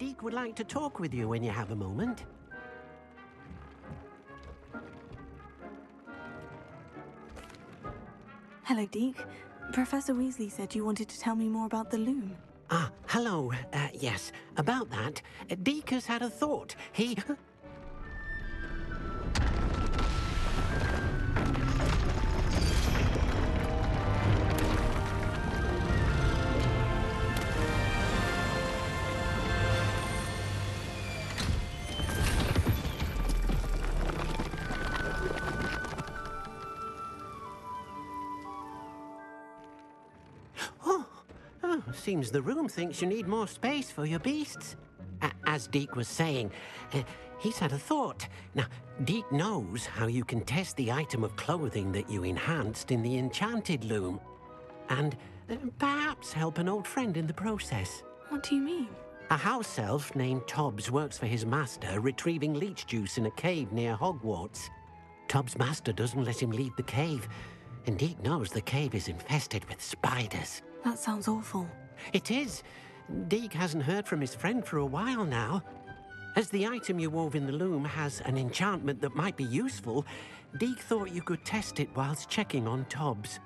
Deke would like to talk with you when you have a moment. Hello, Deke. Professor Weasley said you wanted to tell me more about the loom. Ah, hello. Yes, about that. Deke has had a thought. He... Seems the room thinks you need more space for your beasts. As Deke was saying, he's had a thought. Now, Deke knows how you can test the item of clothing that you enhanced in the enchanted loom. And perhaps help an old friend in the process. What do you mean? A house elf named Tobbs works for his master, retrieving leech juice in a cave near Hogwarts. Tobbs' master doesn't let him leave the cave, and Deke knows the cave is infested with spiders. That sounds awful. It is. Deke hasn't heard from his friend for a while now. As the item you wove in the loom has an enchantment that might be useful, Deke thought you could test it whilst checking on Tobbs.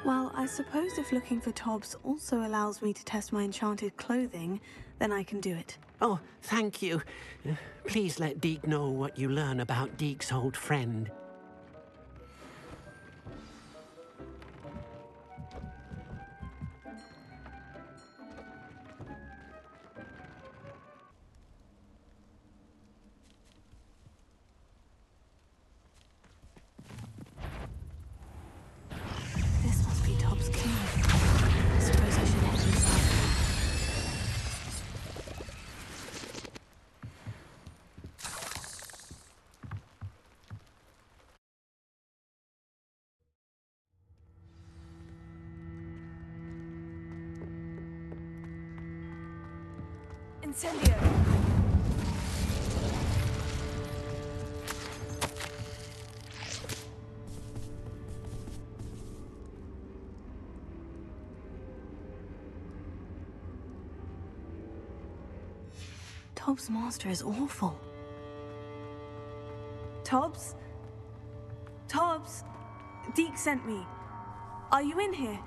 Well, I suppose if looking for Tobbs also allows me to test my enchanted clothing, then I can do it. Oh, thank you. Please let Deke know what you learn about Deke's old friend. This must be Tobbs' cave. I suppose I should head inside. Incendio! Tobbs' master is awful. Tobbs? Tobbs? Deke sent me. Are you in here?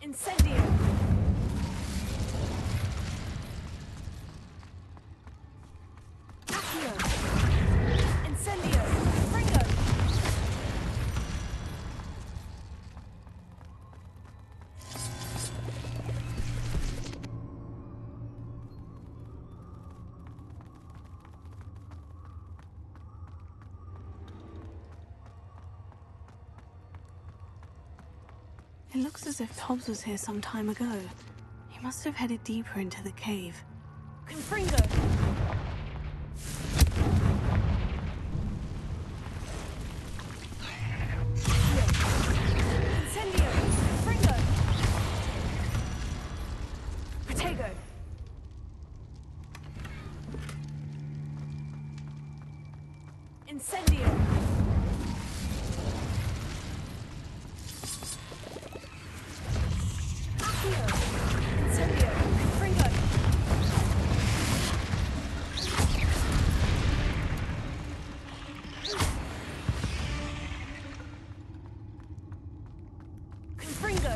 Incendio! Accio! Incendio! Fringo! It looks as if Tobbs was here some time ago. He must have headed deeper into the cave. Confringo! Incendio! Fringo! Protego! Incendio! Incendio! Fringo! Confringo!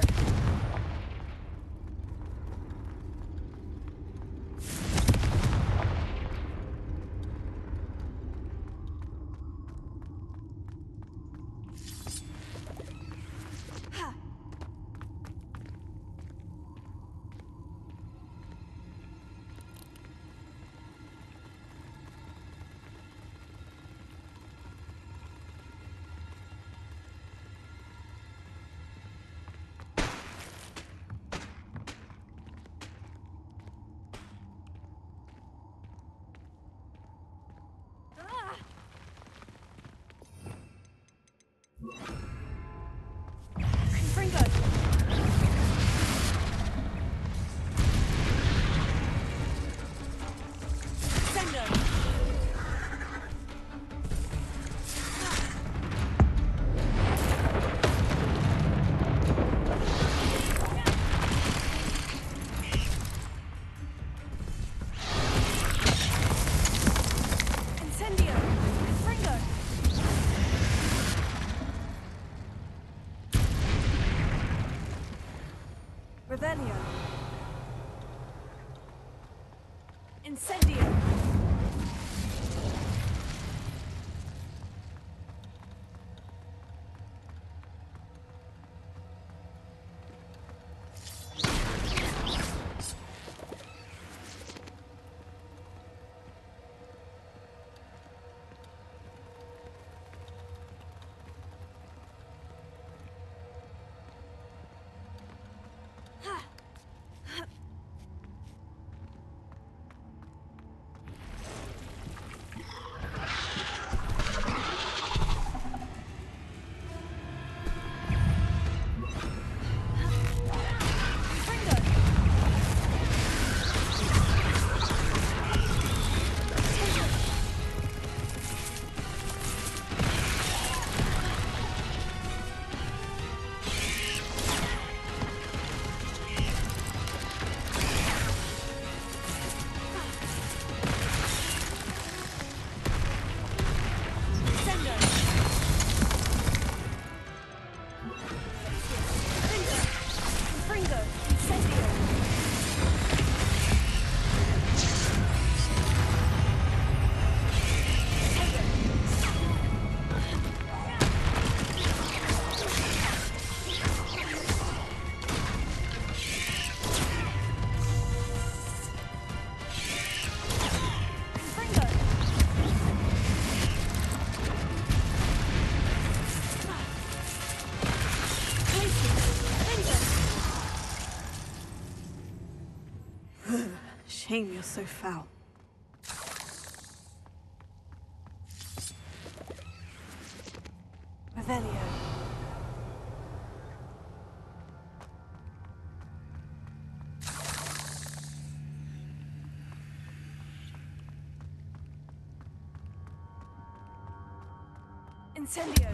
Incendio! Shame you're so foul. Revelio. Incendio.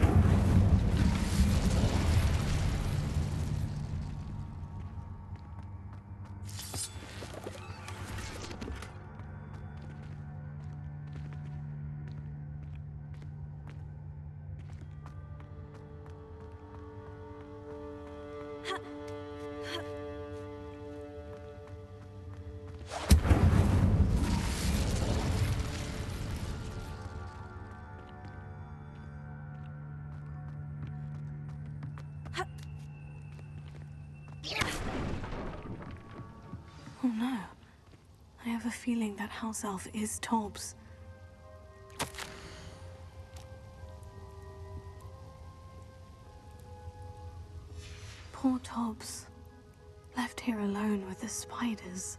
Oh no. I have a feeling that house elf is Tobbs. Poor Tobbs. Left here alone with the spiders.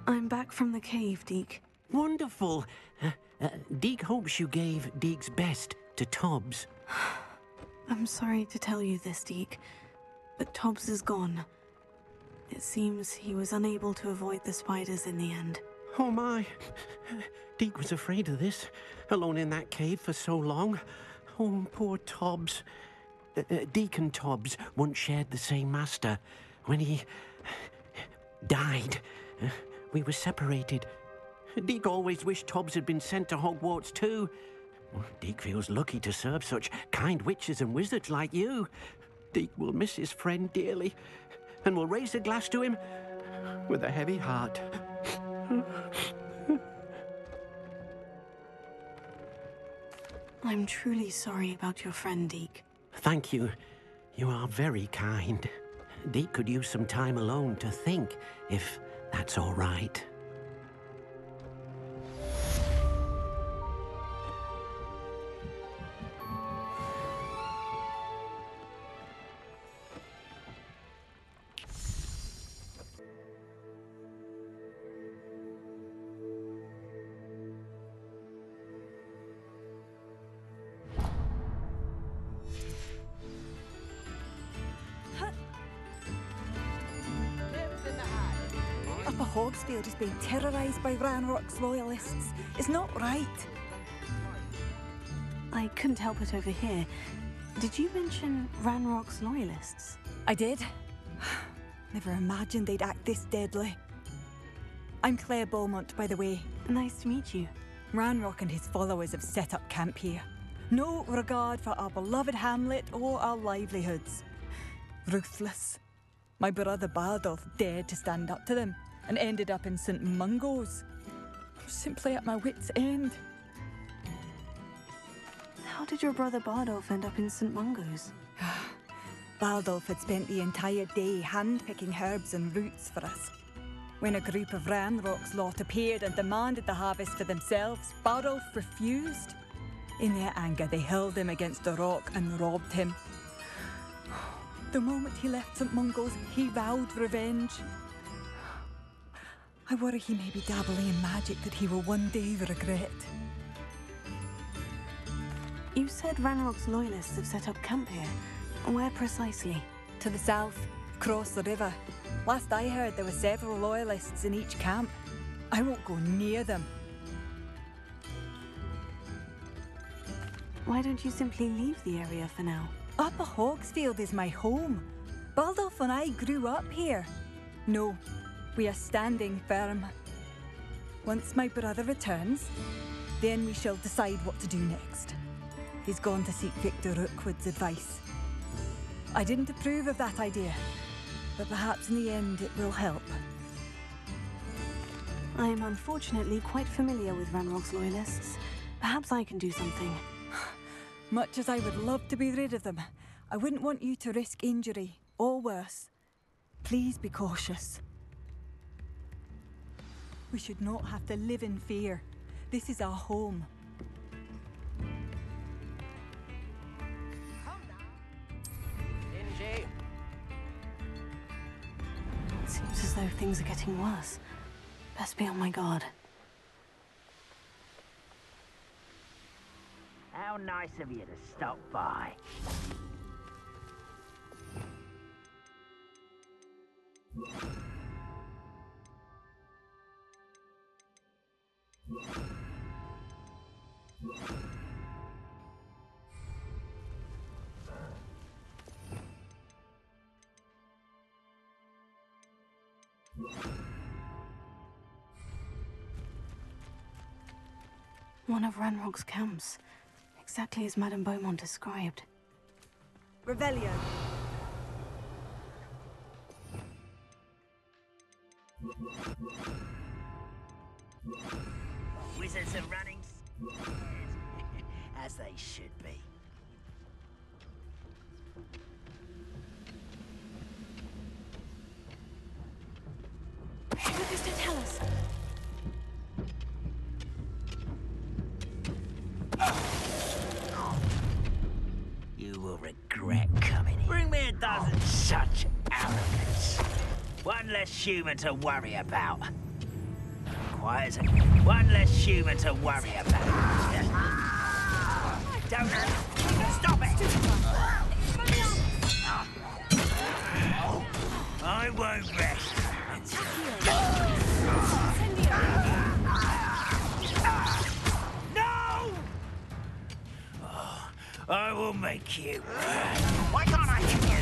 I'm back from the cave, Deke. Wonderful. Deke hopes you gave Deke's best to Tobbs. I'm sorry to tell you this, Deke, but Tobbs is gone. It seems he was unable to avoid the spiders in the end. Oh my. Deke was afraid of this, alone in that cave for so long. Oh, poor Tobbs. Deke and Tobbs once shared the same master. When he died, we were separated. Deke always wished Tobbs had been sent to Hogwarts too. Deke feels lucky to serve such kind witches and wizards like you. Deke will miss his friend dearly, and will raise a glass to him with a heavy heart. I'm truly sorry about your friend, Deke. Thank you. You are very kind. Deke could use some time alone to think, if that's all right. Upper Hogsfield is being terrorised by Ranrock's loyalists. It's not right. I couldn't help it over here. Did you mention Ranrock's loyalists? I did. Never imagined they'd act this deadly. I'm Claire Beaumont, by the way. Nice to meet you. Ranrock and his followers have set up camp here. No regard for our beloved hamlet or our livelihoods. Ruthless. My brother Bardolph dared to stand up to them and ended up in St. Mungo's. I'm simply at my wit's end. How did your brother Bardolph end up in St. Mungo's? Bardolph had spent the entire day hand-picking herbs and roots for us. When a group of Ranrock's lot appeared and demanded the harvest for themselves, Bardolph refused. In their anger, they hurled him against a rock and robbed him. The moment he left St. Mungo's, he vowed revenge. I worry he may be dabbling in magic that he will one day regret. You said Ranrock's loyalists have set up camp here. Where precisely? To the south, across the river. Last I heard, there were several loyalists in each camp. I won't go near them. Why don't you simply leave the area for now? Upper Hogsfield is my home. Bardolph and I grew up here. No, we are standing firm. Once my brother returns, then we shall decide what to do next. He's gone to seek Victor Rookwood's advice. I didn't approve of that idea, but perhaps in the end it will help. I am unfortunately quite familiar with Ranrock's loyalists. Perhaps I can do something. Much as I would love to be rid of them, I wouldn't want you to risk injury, or worse. Please be cautious. We should not have to live in fear. This is our home. It seems as though things are getting worse. Best be on my guard. How nice of you to stop by. One of Ranrock's camps. Exactly as Madame Beaumont described. Revelio. Wizards are running as they should be. What does it tell us? You will regret coming here. Bring me a dozen such arrogance. One less human to worry about. Quiet as a... One less human to worry about. Don't... Stop it! I won't rest. No! Oh, I will make you. Why can't I hit you?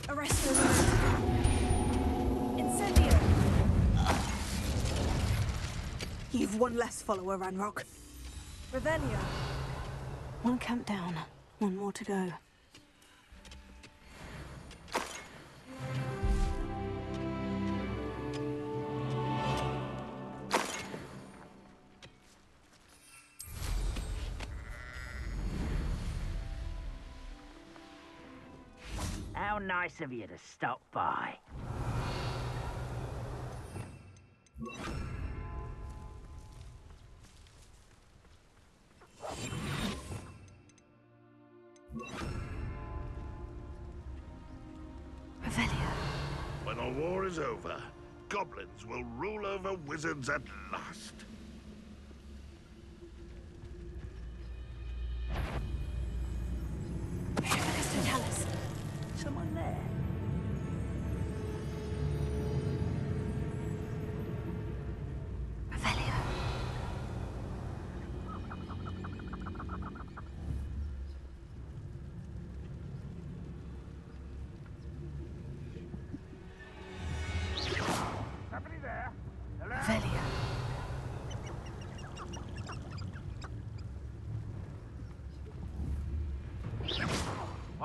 Arrest him. Incendio. You've one less follower, Ranrock. Revelio. One camp down, one more to go. How nice of you to stop by. Revelio. When the war is over, goblins will rule over wizards at last. Someone there? Revelio.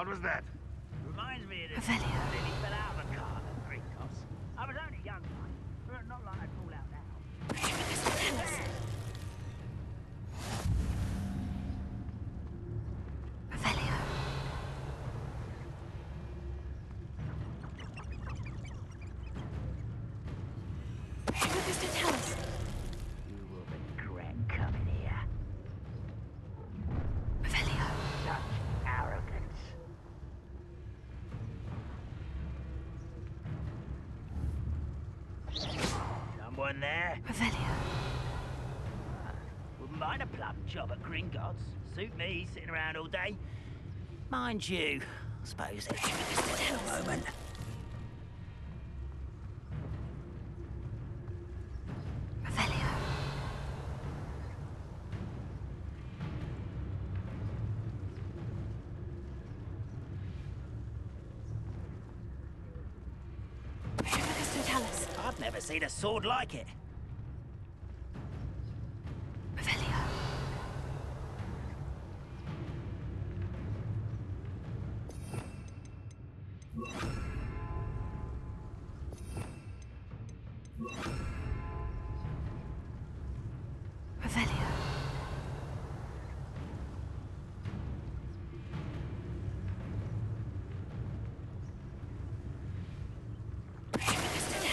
was that? Reminds me of the Revelio. that he fell out of a car at Gringotts. I was only young, but not like I'd fall out now. Revelio. What does it tell us? You will regret coming here. Revelio. Such arrogance. Someone there? Revelio. Wouldn't mind a plum job at Gringotts. Suit me, sitting around all day. Mind you, I suppose it's just a moment. Revelio. What does it tell us? I've never seen a sword like it. Revelio. Revelio.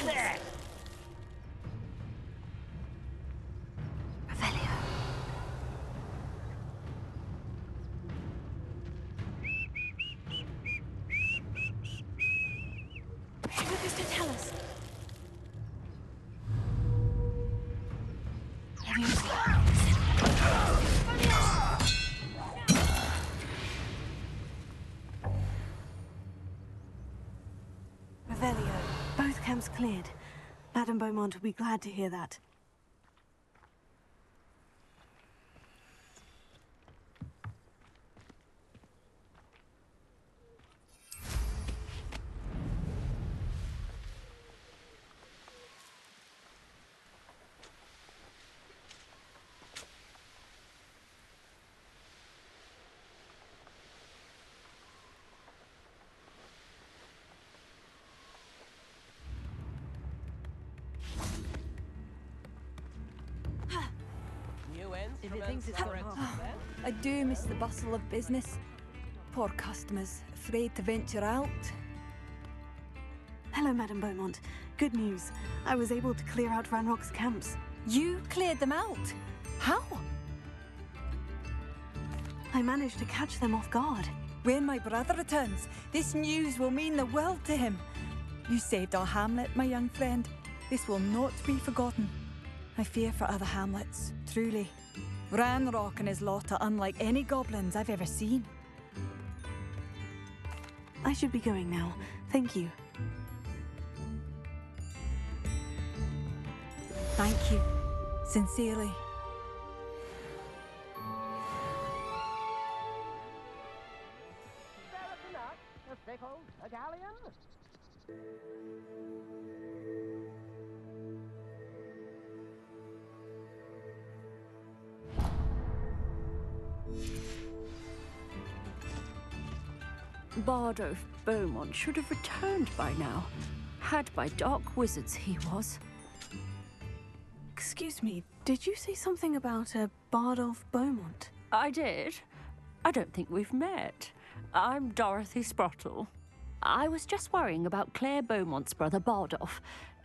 There! Revelio. What does it tell us? Revelio. Both camps cleared. Madame Beaumont will be glad to hear that. If it thinks it's correct. I do miss the bustle of business. Poor customers, afraid to venture out. Hello, Madame Beaumont. Good news. I was able to clear out Ranrock's camps. You cleared them out? How? I managed to catch them off guard. When my brother returns, this news will mean the world to him. You saved our hamlet, my young friend. This will not be forgotten. I fear for other hamlets, truly. Ranrock and his lot are unlike any goblins I've ever seen. I should be going now. Thank you. Thank you. Sincerely. A sickle, a galleon? Bardolph Beaumont should have returned by now. Had by dark wizards he was. Excuse me, did you say something about a Bardolph Beaumont? I did. I don't think we've met. I'm Dorothy Sprottle. I was just worrying about Claire Beaumont's brother Bardolph,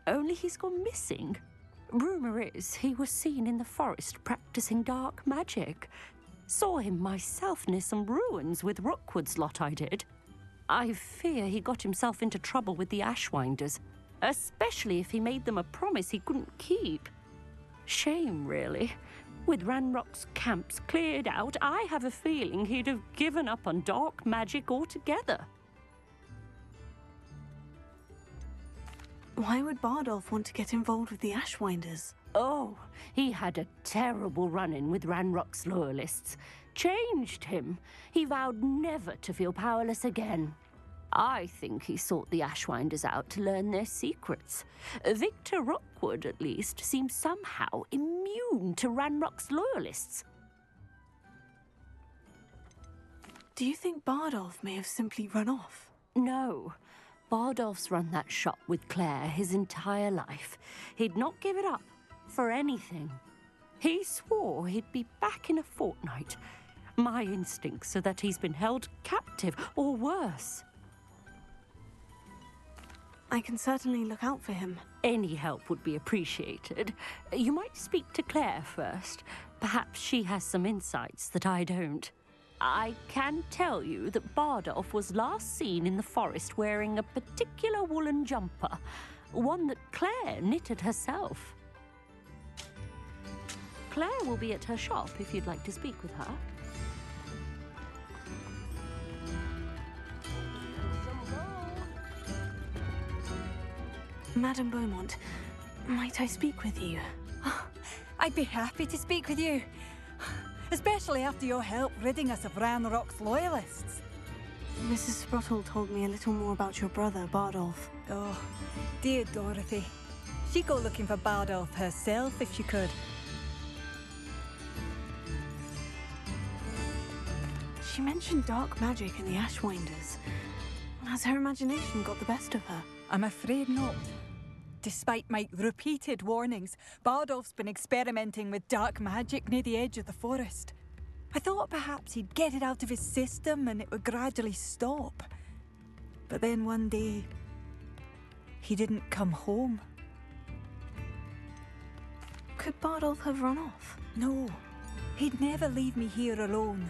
only he's gone missing. Rumour is he was seen in the forest practicing dark magic. Saw him myself near some ruins with Rookwood's lot, I did. I fear he got himself into trouble with the Ashwinders, especially if he made them a promise he couldn't keep. Shame, really. With Ranrock's camps cleared out, I have a feeling he'd have given up on dark magic altogether. Why would Bardolph want to get involved with the Ashwinders? Oh, he had a terrible run-in with Ranrock's loyalists. Changed him. He vowed never to feel powerless again. I think he sought the Ashwinders out to learn their secrets. Victor Rookwood, at least, seems somehow immune to Ranrock's loyalists. Do you think Bardolph may have simply run off? No. Bardolph's run that shop with Claire his entire life. He'd not give it up for anything. He swore he'd be back in a fortnight. My instincts are that he's been held captive, or worse. I can certainly look out for him. Any help would be appreciated. You might speak to Claire first. Perhaps she has some insights that I don't. I can tell you that Bardolph was last seen in the forest wearing a particular woolen jumper, one that Claire knitted herself. Claire will be at her shop if you'd like to speak with her. Madame Beaumont, might I speak with you? I'd be happy to speak with you. Especially after your help ridding us of Ranrock's loyalists. Mrs. Sprottle told me a little more about your brother, Bardolph. Oh, dear Dorothy. She'd go looking for Bardolph herself if she could. She mentioned dark magic in the Ashwinders. Has her imagination got the best of her? I'm afraid not. Despite my repeated warnings, Bardolph's been experimenting with dark magic near the edge of the forest. I thought perhaps he'd get it out of his system and it would gradually stop. But then one day, he didn't come home. Could Bardolph have run off? No, he'd never leave me here alone.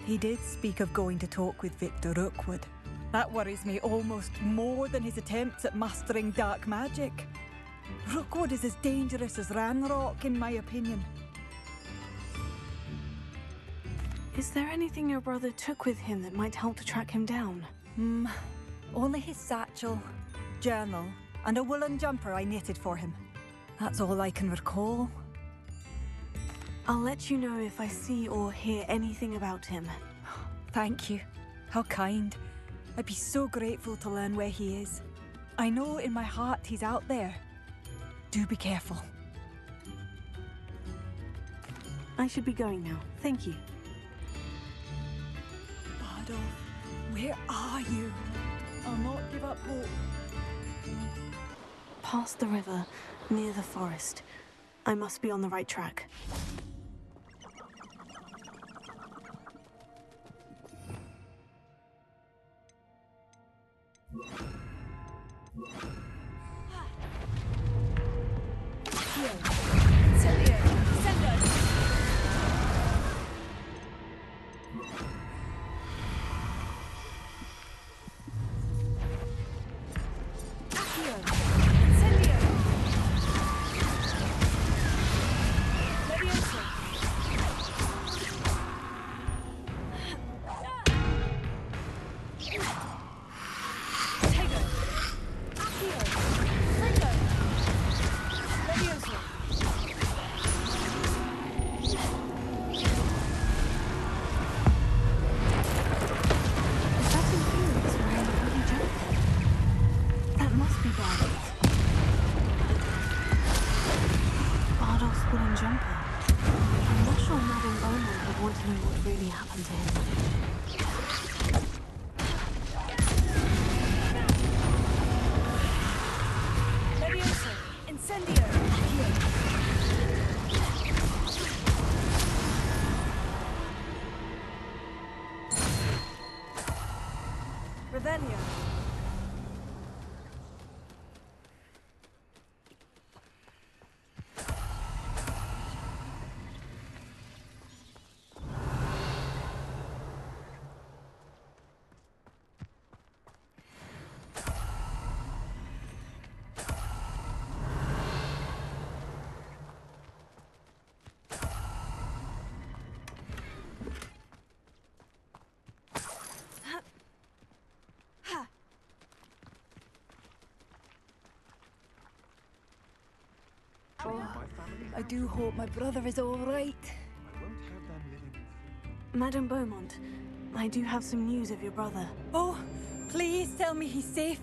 He did speak of going to talk with Victor Rookwood. That worries me almost more than his attempts at mastering dark magic. Rookwood is as dangerous as Ranrock, in my opinion. Is there anything your brother took with him that might help to track him down? Only his satchel, journal, and a woolen jumper I knitted for him. That's all I can recall. I'll let you know if I see or hear anything about him. Thank you. How kind. I'd be so grateful to learn where he is. I know in my heart he's out there. Do be careful. I should be going now. Thank you. Bardolph, where are you? I'll not give up hope. Past the river, near the forest. I must be on the right track. I do hope my brother is all right. Madame Beaumont, I do have some news of your brother. Oh, please tell me he's safe.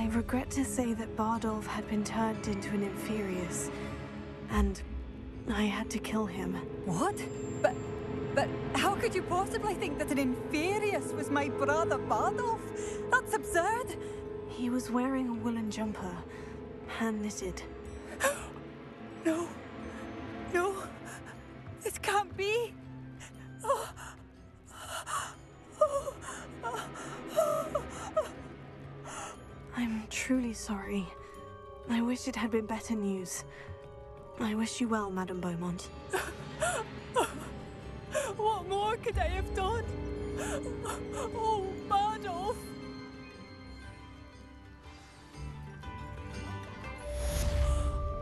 regret to say that Bardolph had been turned into an Inferius, and I had to kill him. What? But how could you possibly think that an Inferius was my brother Bardolph? That's absurd! He was wearing a woolen jumper, hand-knitted. No. No. This can't be. I'm truly sorry. I wish it had been better news. I wish you well, Madame Beaumont. What more could I have done? Oh, Bardolph!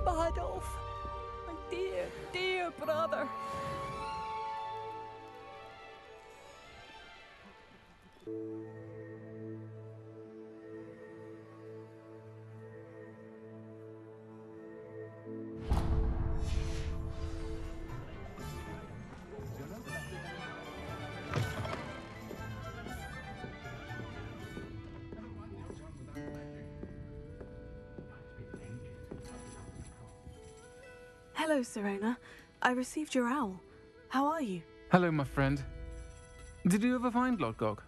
Bardolph, my dear, dear brother. Hello, Serona. I received your owl. How are you? Hello, my friend. Did you ever find Lodgok?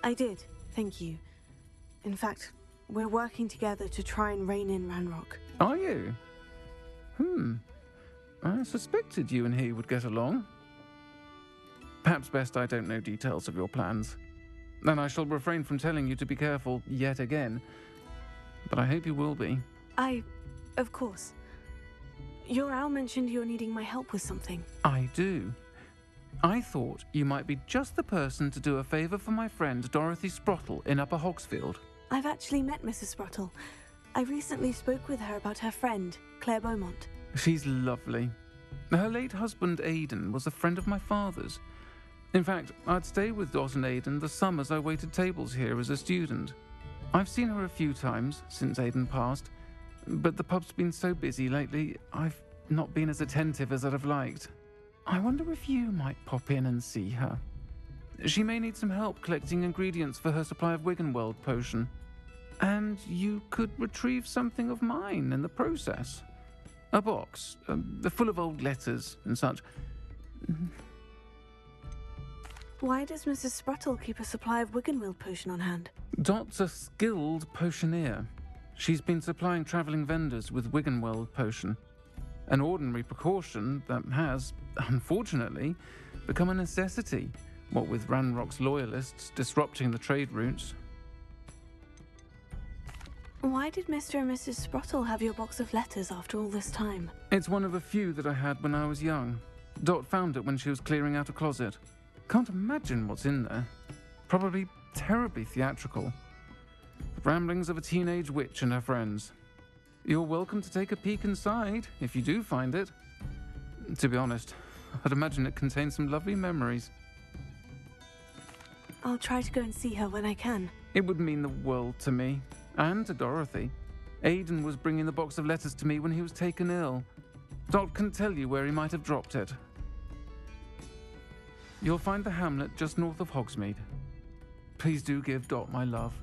I did, thank you. In fact, we're working together to try and rein in Ranrock. Are you? I suspected you and he would get along. Perhaps best I don't know details of your plans. Then I shall refrain from telling you to be careful yet again. But I hope you will be. Of course. Your owl mentioned you're needing my help with something. I do. I thought you might be just the person to do a favour for my friend Dorothy Sprottle in Upper Hogsfield. I've actually met Mrs. Sprottle. I recently spoke with her about her friend, Claire Beaumont. She's lovely. Her late husband Aidan was a friend of my father's. In fact, I'd stay with Dot and Aidan the summers I waited tables here as a student. I've seen her a few times since Aidan passed, but the pub's been so busy lately, I've not been as attentive as I'd have liked. I wonder if you might pop in and see her. She may need some help collecting ingredients for her supply of Wiggenweld potion. And you could retrieve something of mine in the process. A box, full of old letters and such. Why does Mrs. Sprottle keep a supply of Wiggenweld potion on hand? Dot's a skilled potioneer. She's been supplying travelling vendors with Wiggenweld potion. An ordinary precaution that has, unfortunately, become a necessity, what with Ranrock's loyalists disrupting the trade routes. Why did Mr. and Mrs. Sprottle have your box of letters after all this time? It's one of a few that I had when I was young. Dot found it when she was clearing out a closet. Can't imagine what's in there. Probably terribly theatrical. The ramblings of a teenage witch and her friends. You're welcome to take a peek inside, if you do find it. To be honest, I'd imagine it contains some lovely memories. I'll try to go and see her when I can. It would mean the world to me, and to Dorothy. Aidan was bringing the box of letters to me when he was taken ill. Dot can tell you where he might have dropped it. You'll find the hamlet just north of Hogsmeade. Please do give Dot my love.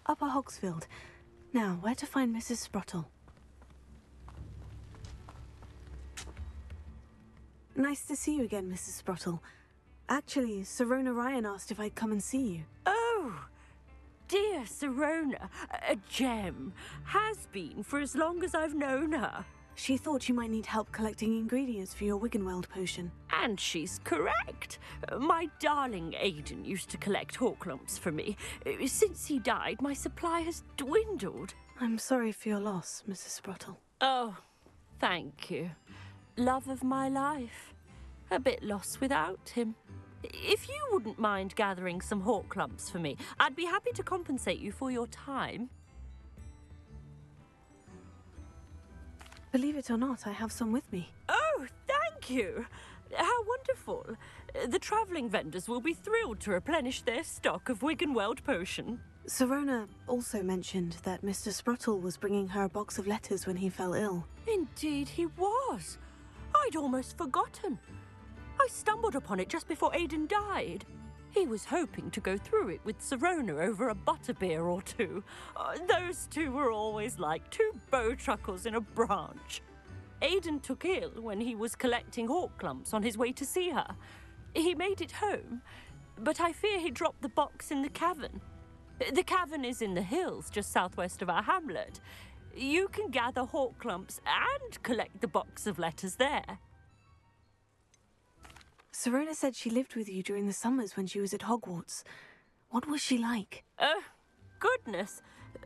Upper Hogsfield. Now, where to find Mrs. Sprottle? Nice to see you again, Mrs. Sprottle. Actually, Serona Ryan asked if I'd come and see you. Oh, dear Serona, a gem. Has been for as long as I've known her. She thought you might need help collecting ingredients for your Wiggenweld potion. And she's correct. My darling Aidan used to collect hawk lumps for me. Since he died, my supply has dwindled. I'm sorry for your loss, Mrs. Sprottle. Oh, thank you. Love of my life. A bit lost without him. If you wouldn't mind gathering some hawk lumps for me, I'd be happy to compensate you for your time. Believe it or not, I have some with me. Oh, thank you. How wonderful. The travelling vendors will be thrilled to replenish their stock of Wiggenweld potion. Sirona also mentioned that Mr. Sprottle was bringing her a box of letters when he fell ill. Indeed he was. I'd almost forgotten. I stumbled upon it just before Aidan died. He was hoping to go through it with Sirona over a butterbeer or two. Those two were always like two bowtruckles in a branch. Aidan took ill when he was collecting hawk clumps on his way to see her. He made it home, but I fear he dropped the box in the cavern. The cavern is in the hills just southwest of our hamlet. You can gather hawk clumps and collect the box of letters there. Sirona said she lived with you during the summers when she was at Hogwarts. What was she like? Oh, goodness.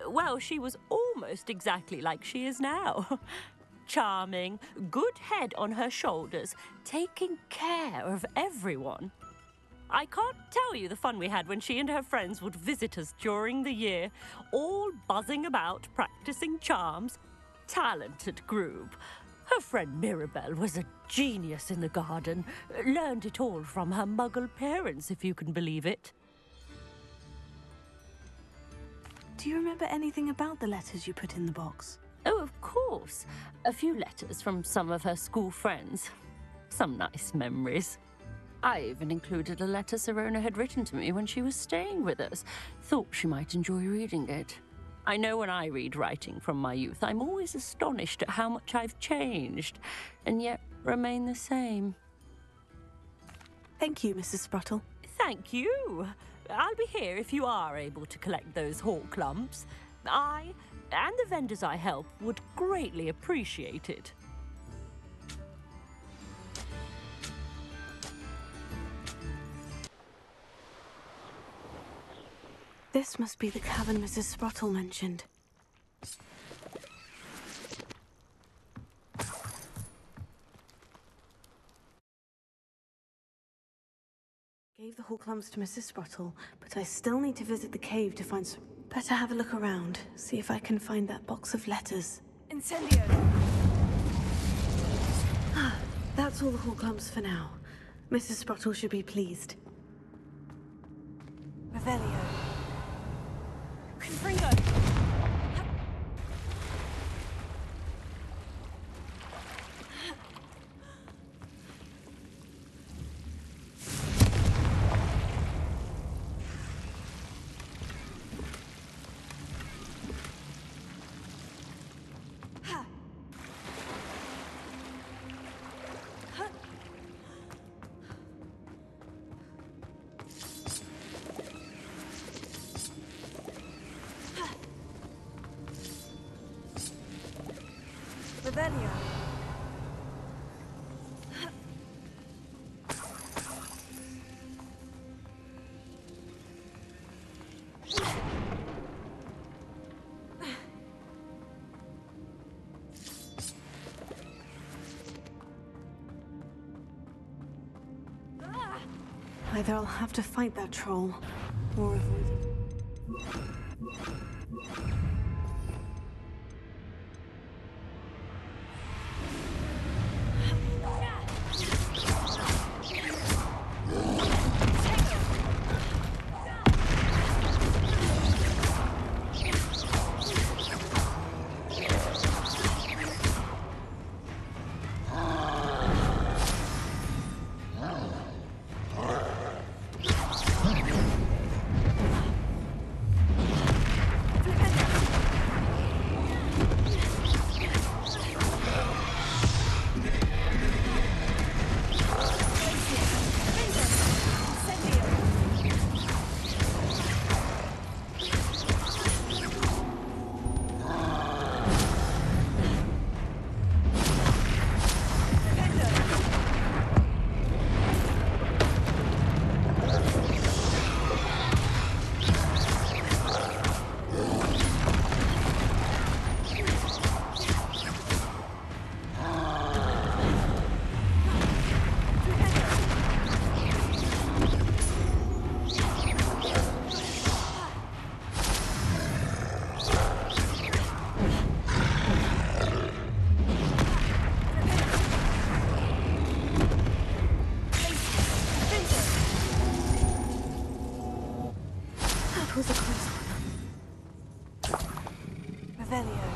Well, she was almost exactly like she is now. Charming, good head on her shoulders, taking care of everyone. I can't tell you the fun we had when she and her friends would visit us during the year, all buzzing about, practicing charms. Talented group. Her friend Mirabelle was a genius in the garden. Learned it all from her muggle parents, if you can believe it. Do you remember anything about the letters you put in the box? Oh, of course. A few letters from some of her school friends. Some nice memories. I even included a letter Sirona had written to me when she was staying with us. Thought she might enjoy reading it. I know when I read writing from my youth, I'm always astonished at how much I've changed, and yet remain the same. Thank you, Mrs. Sprottle. Thank you. I'll be here if you are able to collect those hawk clumps. I, and the vendors I help, would greatly appreciate it. This must be the cavern Mrs. Sprottle mentioned. Gave the hawk clumps to Mrs. Sprottle, but I still need to visit the cave to find some... Better have a look around, see if I can find that box of letters. Incendio! That's all the hawk clumps for now. Mrs. Sprottle should be pleased. Revelio. Confringo! Revelio. Either I'll have to fight that troll, or avoid it. Revelio.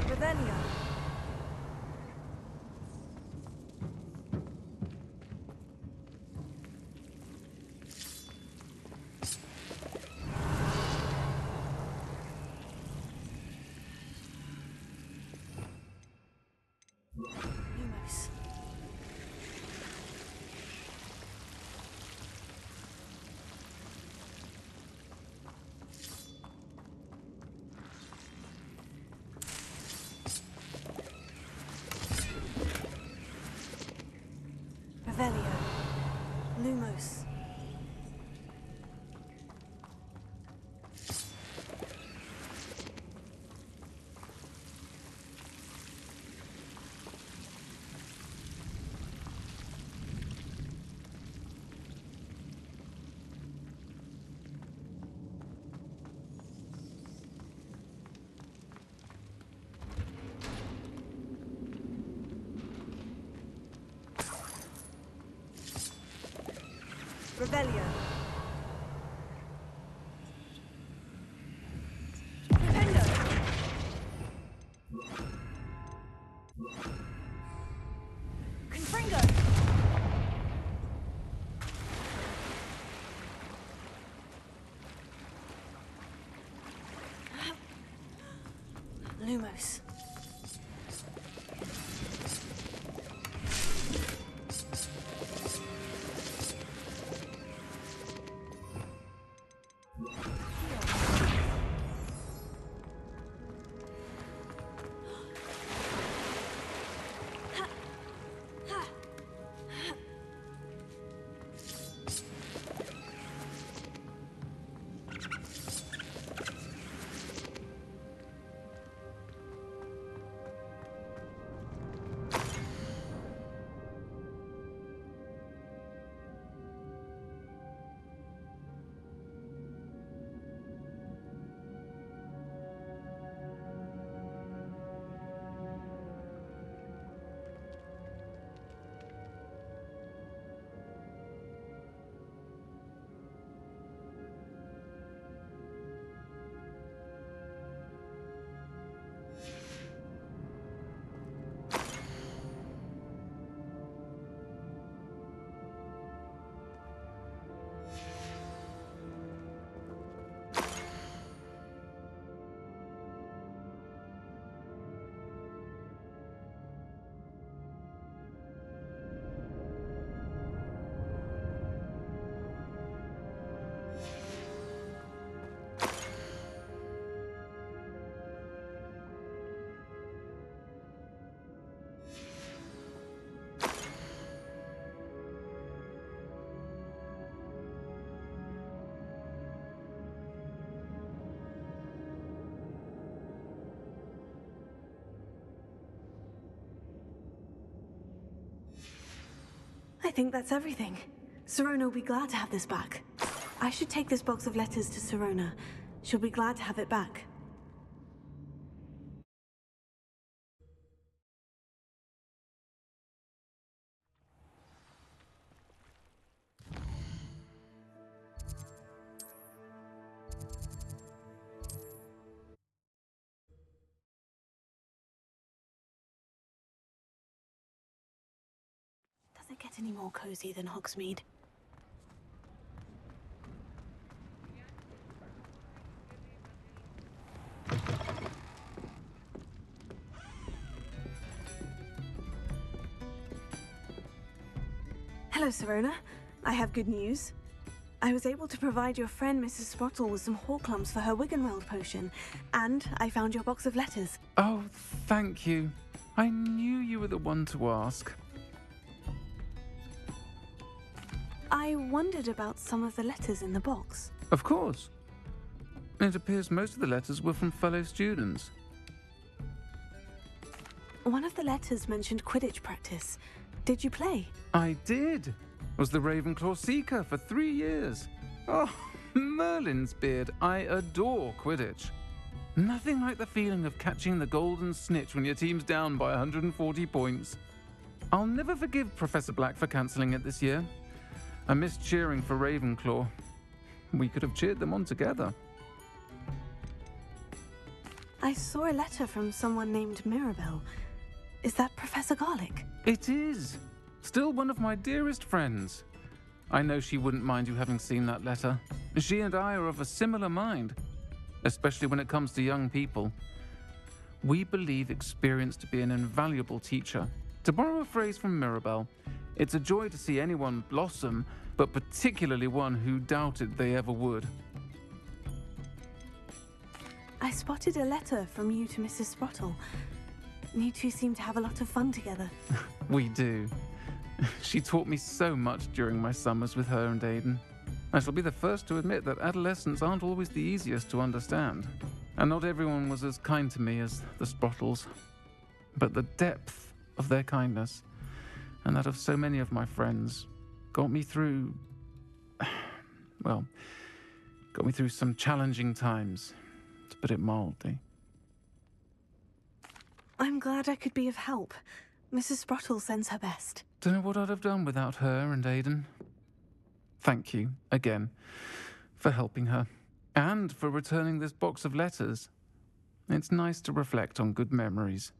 Revelio. Lumos. Revelio. Lumos. Revelio. Rependo. Confringo. Lumos. I think that's everything. Sirona will be glad to have this back. I should take this box of letters to Sirona. She'll be glad to have it back. Does it get any more cozy than Hogsmeade? Hello, Sirona. I have good news. I was able to provide your friend Mrs. Sprottle with some Horklums for her Wiggenweld potion, and I found your box of letters. Oh, thank you. I knew you were the one to ask. I wondered about some of the letters in the box. Of course. It appears most of the letters were from fellow students. One of the letters mentioned Quidditch practice. Did you play? I did. Was the Ravenclaw Seeker for 3 years. Oh, Merlin's beard. I adore Quidditch. Nothing like the feeling of catching the golden snitch when your team's down by 140 points. I'll never forgive Professor Black for cancelling it this year. I missed cheering for Ravenclaw. We could have cheered them on together. I saw a letter from someone named Mirabelle. Is that Professor Garlick? It is. Still one of my dearest friends. I know she wouldn't mind you having seen that letter. She and I are of a similar mind, especially when it comes to young people. We believe experience to be an invaluable teacher. To borrow a phrase from Mirabelle, it's a joy to see anyone blossom, but particularly one who doubted they ever would. I spotted a letter from you to Mrs. Sprottle. You two seem to have a lot of fun together. We do. She taught me so much during my summers with her and Aidan. I shall be the first to admit that adolescents aren't always the easiest to understand, and not everyone was as kind to me as the Sprottles. But the depth of their kindness, and that of so many of my friends, got me through some challenging times, to put it mildly. I'm glad I could be of help. Mrs. Sprottle sends her best. Don't know what I'd have done without her and Aidan. Thank you, again, for helping her, and for returning this box of letters. It's nice to reflect on good memories.